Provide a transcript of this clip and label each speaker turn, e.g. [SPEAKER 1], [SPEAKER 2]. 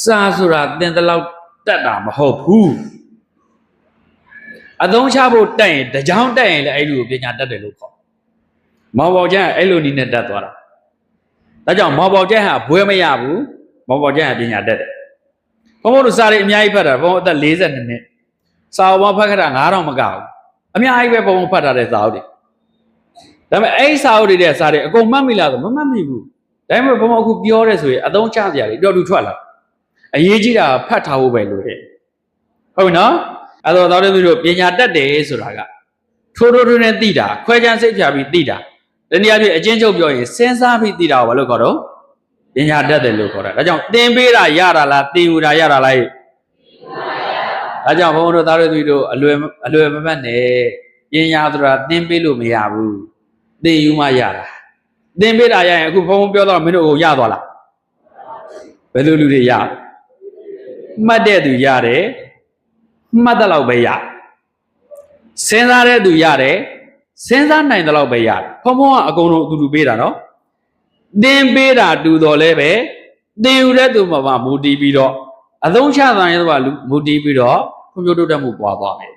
[SPEAKER 1] စာဆိုတာသင်တလောက်တက်တာမဟုတ်ဘူးအသုံးချဖို့တက်ရင်တကြောင်တက်ရင်လည်းအဲ့လိုပညာတတ်တယ်လို့ခေါ်မော်ပေါက်ကျအဲ့လိုနည်းနဲ့တက်သွားတာဒါကြောင့်မော်ပေါက်ကျဟာဘွဲမရဘူးမော်ပေါက်ကျဟာပညာတတ်တယ်ဘုံဘုံတို့စာတွေအများကြီးဖတ်တာဘုံအသက်42နှစ်စာအုပ်ဖတ်ခတာ9000မကဘူးအများကြီးပဲဘုံဖတ်ထားတဲ့စာအုပ်တွေဒါပေမဲ့အဲ့စာအုပ်တွေတဲ့စာတွေအကုန်မှတ်မိလားဆိုမမှတ်မိဘူးဒါပေမဲ့ဘုံအခုပြောရဲဆိုရင်အသုံးချစရာတွေတော်တူထွက်လာအရေးကြီးတာဖတ်ထားဖို့ပဲလို့တဲ့ဟုတ်နော်အဲ့တော့တော်တော်တို့ပညာတတ်တယ်ဆိုတာကထိုးနဲ့သိတာခွဲခြမ်းစိတ်ဖြာပြီးသိတာတနည်းအားဖြင့်အချင်းချုပ်ပြောရင်စဉ်းစားပြီးသိတာကိုဘာလို့ခေါ်တော့ပညာတတ်တယ်လို့ခေါ်တာဒါကြောင့်သင်ပေးတာရတာလားသင်ယူတာရတာလားဒါကြောင့်ဘုန်းတော်သားတို့အလွယ်မမှတ်နဲ့ပညာဆိုတာသင်ပေးလို့မရဘူးသင်ယူမှရတာသင်ပေးတာရရင်အခုဘုန်းပြောတော့မင်းတို့ကိုရသွားလားဘယ်လိုလူတွေရမှတ်တဲ့သူရတယ်မှတ်တဲ့လောက်ပဲရစဉ်းစားတဲ့သူရတယ်စဉ်းစားနိုင်တဲ့လောက်ပဲရတယ်ဘုံကအကုန်လုံးအတူတူပေးတာနော်သင်ပေးတာတူတော်လဲပဲသင်ယူတဲ့သူမှာမူတည်ပြီးတော့အသုံးချတဲ့သူကမူတည်ပြီးတော့ဖွံ့ဖြိုးတိုးတက်မှုပွားသွားမယ်